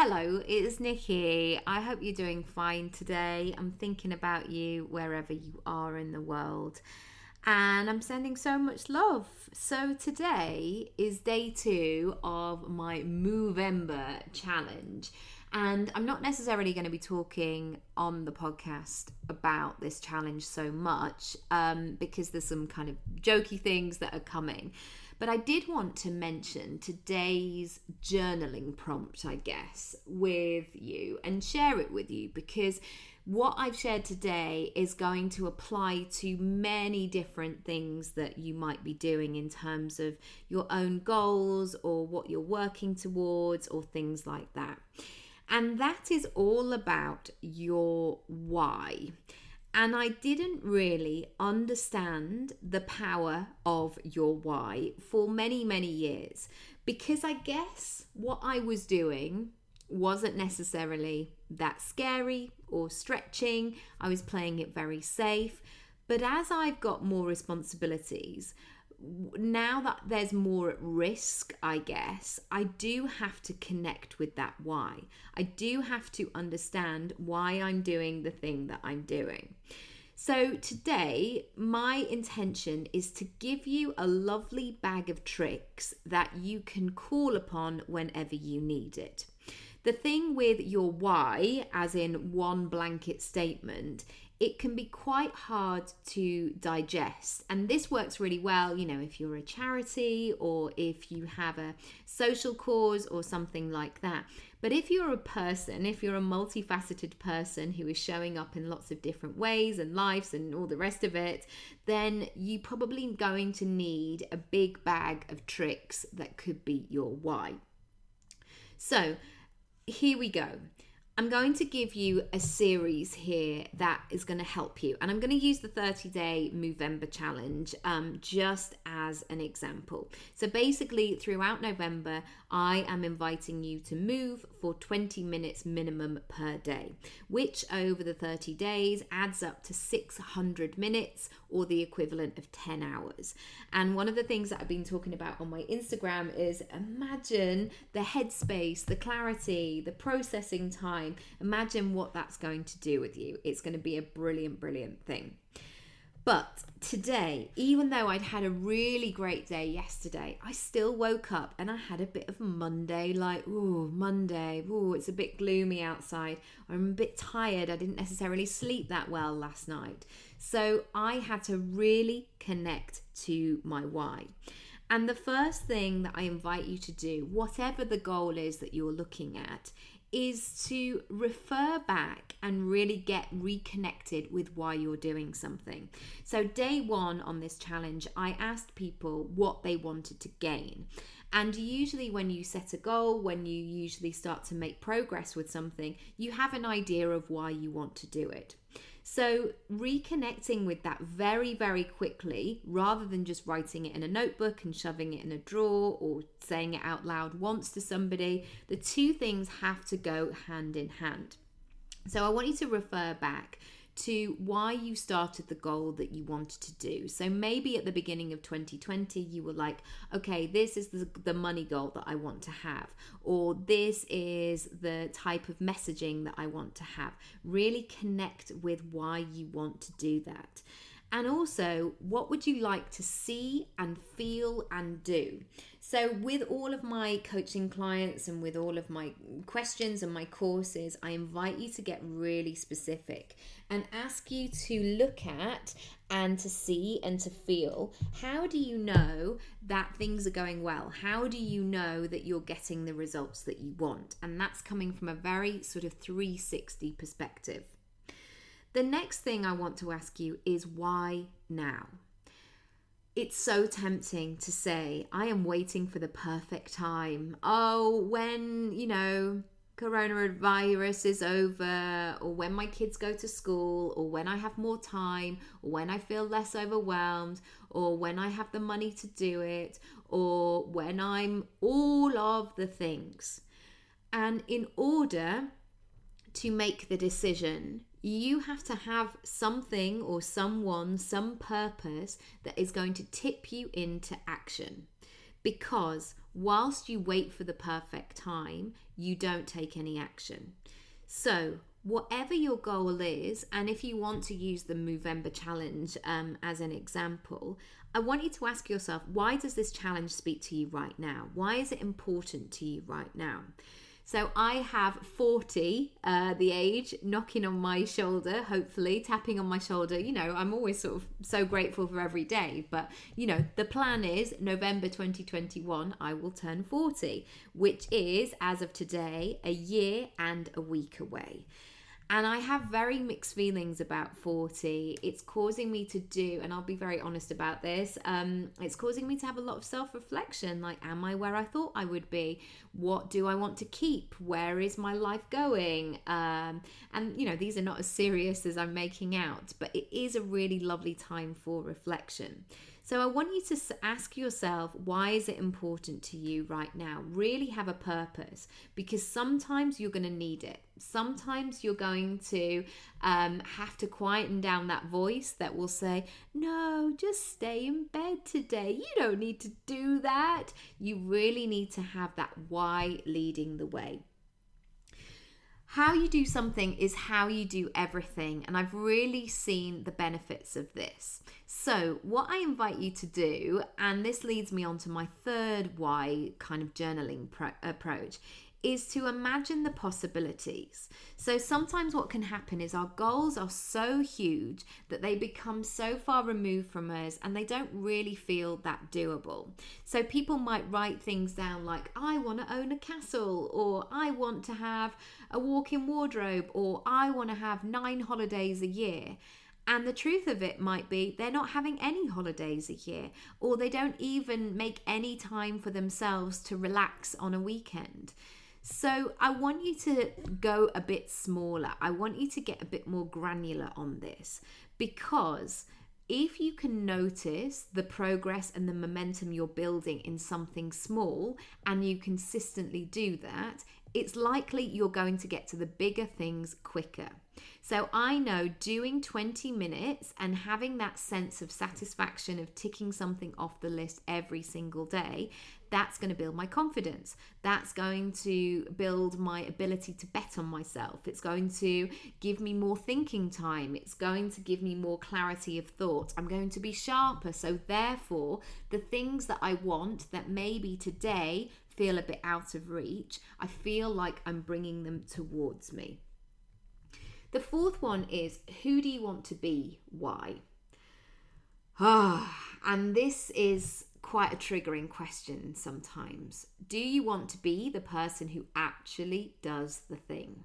Hello, it's Nikki. I hope you're doing fine today. I'm thinking about you wherever you are in the world, and I'm sending so much love. So, today is day 2 of my Movember challenge, and I'm not necessarily going to be talking on the podcast about this challenge so much because there's some kind of jokey things that are coming. But I did want to mention today's journaling prompt, I guess, with you and share it with you because what I've shared today is going to apply to many different things that you might be doing in terms of your own goals or what you're working towards or things like that. And that is all about your why. And I didn't really understand the power of your why for many, many years because I guess what I was doing wasn't necessarily that scary or stretching. I was playing it very safe. But as I've got more responsibilities, now that there's more at risk, I guess, I do have to connect with that why. I do have to understand why I'm doing the thing that I'm doing. So today, my intention is to give you a lovely bag of tricks that you can call upon whenever you need it. The thing with your why, as in one blanket statement, it can be quite hard to digest. And this works really well, if you're a charity or if you have a social cause or something like that. But if you're a person, if you're a multifaceted person who is showing up in lots of different ways and lives and all the rest of it, then you're probably going to need a big bag of tricks that could be your why. So here we go. I'm going to give you a series here that is going to help you. And I'm going to use the 30-day Movember challenge just as an example. So basically, throughout November, I am inviting you to move for 20 minutes minimum per day, which over the 30 days adds up to 600 minutes or the equivalent of 10 hours. And one of the things that I've been talking about on my Instagram is imagine the headspace, the clarity, the processing time. Imagine what that's going to do with you. It's going to be a brilliant, brilliant thing. But today, even though I'd had a really great day yesterday, I still woke up and I had a bit of Monday, Monday, it's a bit gloomy outside. I'm a bit tired. I didn't necessarily sleep that well last night. So I had to really connect to my why. And the first thing that I invite you to do, whatever the goal is that you're looking at, is to refer back and really get reconnected with why you're doing something. So day 1 on this challenge, I asked people what they wanted to gain. And usually when you set a goal, when you usually start to make progress with something, you have an idea of why you want to do it. So reconnecting with that very, very quickly, rather than just writing it in a notebook and shoving it in a drawer or saying it out loud once to somebody, the two things have to go hand in hand. So I want you to refer back to why you started the goal that you wanted to do. So maybe at the beginning of 2020, you were like, okay, this is the money goal that I want to have, or this is the type of messaging that I want to have. Really connect with why you want to do that. And also, what would you like to see and feel and do? So with all of my coaching clients and with all of my questions and my courses, I invite you to get really specific and ask you to look at and to see and to feel, how do you know that things are going well? How do you know that you're getting the results that you want? And that's coming from a very sort of 360 perspective. The next thing I want to ask you is why now? It's so tempting to say, I am waiting for the perfect time. Oh, when, coronavirus is over, or when my kids go to school, or when I have more time, or when I feel less overwhelmed, or when I have the money to do it, or when I'm all of the things. And in order to make the decision, you have to have something or someone, some purpose that is going to tip you into action. Because whilst you wait for the perfect time, you don't take any action. So whatever your goal is, and if you want to use the Movember challenge as an example, I want you to ask yourself, why does this challenge speak to you right now? Why is it important to you right now? So I have 40, the age, knocking on my shoulder, hopefully, tapping on my shoulder. You know, I'm always sort of so grateful for every day. But, you know, the plan is November 2021, I will turn 40, which is, as of today, a year and a week away. And I have very mixed feelings about 40. It's causing me to do, and I'll be very honest about this, it's causing me to have a lot of self-reflection. Like, am I where I thought I would be? What do I want to keep? Where is my life going? And, you know, these are not as serious as I'm making out, but it is a really lovely time for reflection. So I want you to ask yourself, why is it important to you right now? Really have a purpose, because sometimes you're going to need it. Sometimes you're going to have to quieten down that voice that will say, no, just stay in bed today. You don't need to do that. You really need to have that why leading the way. How you do something is how you do everything, and I've really seen the benefits of this. So what I invite you to do, and this leads me on to my third why kind of journaling approach, is to imagine the possibilities. So sometimes what can happen is our goals are so huge that they become so far removed from us and they don't really feel that doable. So people might write things down like, I want to own a castle, or I want to have a walk-in wardrobe, or I want to have 9 holidays a year. And the truth of it might be they're not having any holidays a year, or they don't even make any time for themselves to relax on a weekend. So I want you to go a bit smaller. I want you to get a bit more granular on this, because if you can notice the progress and the momentum you're building in something small and you consistently do that, it's likely you're going to get to the bigger things quicker. So I know doing 20 minutes and having that sense of satisfaction of ticking something off the list every single day, that's going to build my confidence. That's going to build my ability to bet on myself. It's going to give me more thinking time. It's going to give me more clarity of thought. I'm going to be sharper. So therefore, the things that I want that maybe today feel a bit out of reach, I feel like I'm bringing them towards me. The fourth one is, who do you want to be? Why? And this is quite a triggering question sometimes. Do you want to be the person who actually does the thing?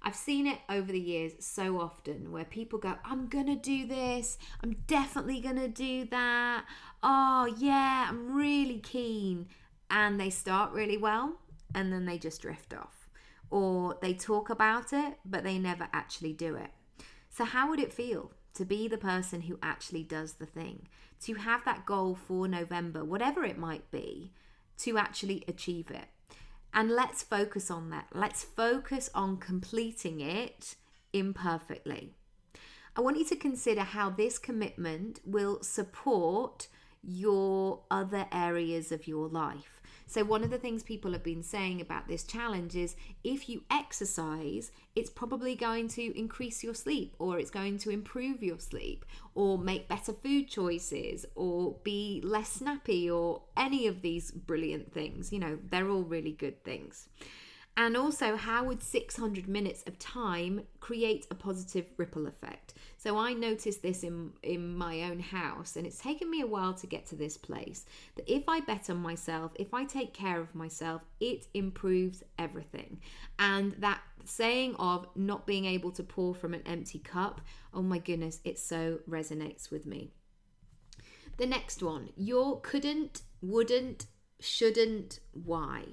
I've seen it over the years so often where people go, I'm going to do this. I'm definitely going to do that. Oh yeah, I'm really keen. And they start really well and then they just drift off. Or they talk about it, but they never actually do it. So how would it feel to be the person who actually does the thing? To have that goal for November, whatever it might be, to actually achieve it. And let's focus on that. Let's focus on completing it imperfectly. I want you to consider how this commitment will support your other areas of your life. So one of the things people have been saying about this challenge is if you exercise, it's probably going to increase your sleep, or it's going to improve your sleep, or make better food choices, or be less snappy, or any of these brilliant things. You know, they're all really good things. And also, how would 600 minutes of time create a positive ripple effect? So I noticed this in my own house, and it's taken me a while to get to this place, that if I bet on myself, if I take care of myself, it improves everything. And that saying of not being able to pour from an empty cup, oh my goodness, it so resonates with me. The next one, your couldn't, wouldn't, shouldn't, why?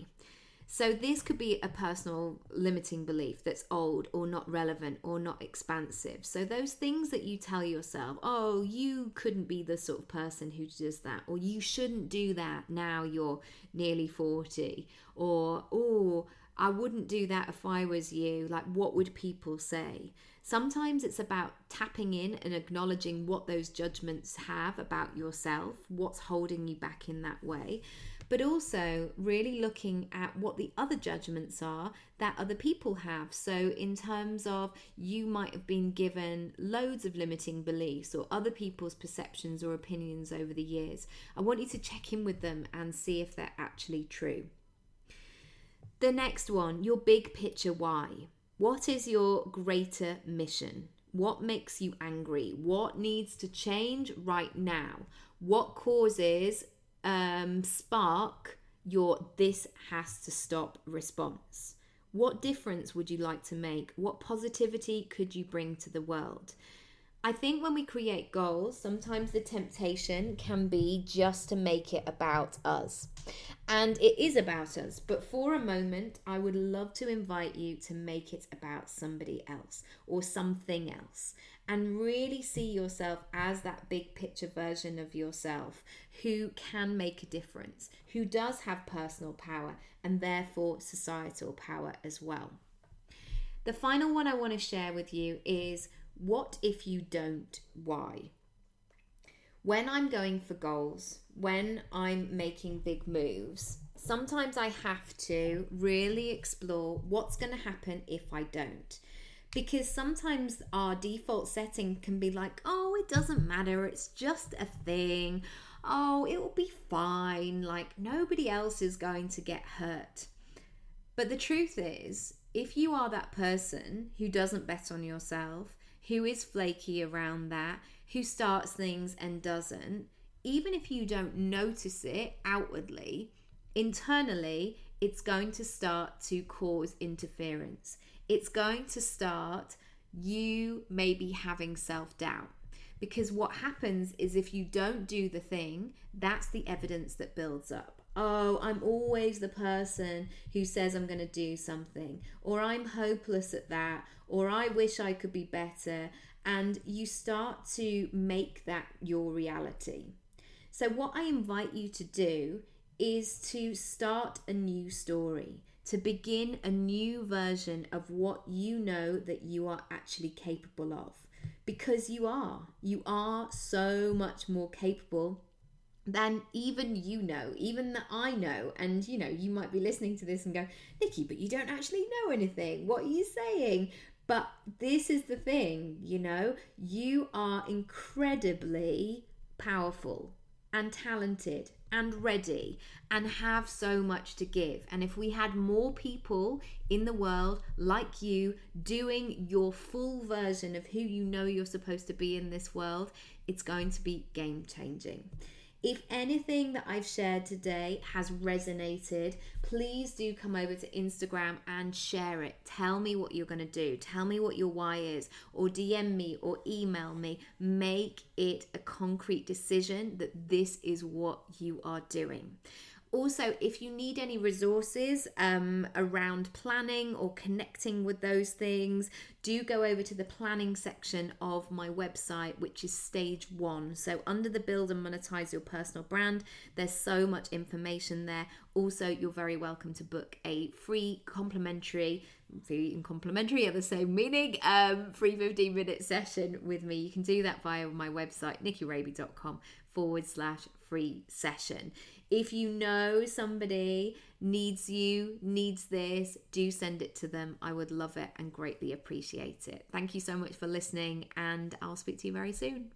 So this could be a personal limiting belief that's old or not relevant or not expansive. So those things that you tell yourself, oh, you couldn't be the sort of person who does that, or you shouldn't do that now you're nearly 40, or, oh, I wouldn't do that if I was you. Like, what would people say? Sometimes it's about tapping in and acknowledging what those judgments have about yourself, what's holding you back in that way. but also really looking at what the other judgments are that other people have. So in terms of, you might have been given loads of limiting beliefs or other people's perceptions or opinions over the years. I want you to check in with them and see if they're actually true. The next one, your big picture why. What is your greater mission? What makes you angry? What needs to change right now? What causes spark your "this has to stop" response? What difference would you like to make? What positivity could you bring to the world? I think when we create goals, sometimes the temptation can be just to make it about us. And it is about us. But for a moment, I would love to invite you to make it about somebody else or something else. And really see yourself as that big picture version of yourself who can make a difference, who does have personal power and therefore societal power as well. The final one I want to share with you is, what if you don't? Why? When I'm going for goals, when I'm making big moves, sometimes I have to really explore what's going to happen if I don't. Because sometimes our default setting can be like, oh, it doesn't matter, it's just a thing. Oh, it will be fine, like nobody else is going to get hurt. But the truth is, if you are that person who doesn't bet on yourself, who is flaky around that, who starts things and doesn't, even if you don't notice it outwardly, internally, it's going to start to cause interference. It's going to start you maybe having self-doubt. Because what happens is, if you don't do the thing, that's the evidence that builds up. Oh, I'm always the person who says I'm going to do something, or I'm hopeless at that, or I wish I could be better. And you start to make that your reality. So what I invite you to do is to start a new story, to begin a new version of what you know that you are actually capable of. Because you are so much more capable than even even that I know. And you might be listening to this and go, Nikki, but you don't actually know anything. What are you saying? But this is the thing, you are incredibly powerful and talented and ready and have so much to give. And if we had more people in the world like you doing your full version of who you know you're supposed to be in this world, it's going to be game changing. If anything that I've shared today has resonated, please do come over to Instagram and share it. Tell me what you're going to do. Tell me what your why is, or DM me or email me. Make it a concrete decision that this is what you are doing. Also, if you need any resources around planning or connecting with those things, do go over to the planning section of my website, which is stage 1. So under the Build and Monetize Your Personal Brand, there's so much information there. Also, you're very welcome to book a free and complimentary are the same meaning, free 15-minute session with me. You can do that via my website, nikkiraby.com/free session. If you know somebody needs this, do send it to them. I would love it and greatly appreciate it. Thank you so much for listening, and I'll speak to you very soon.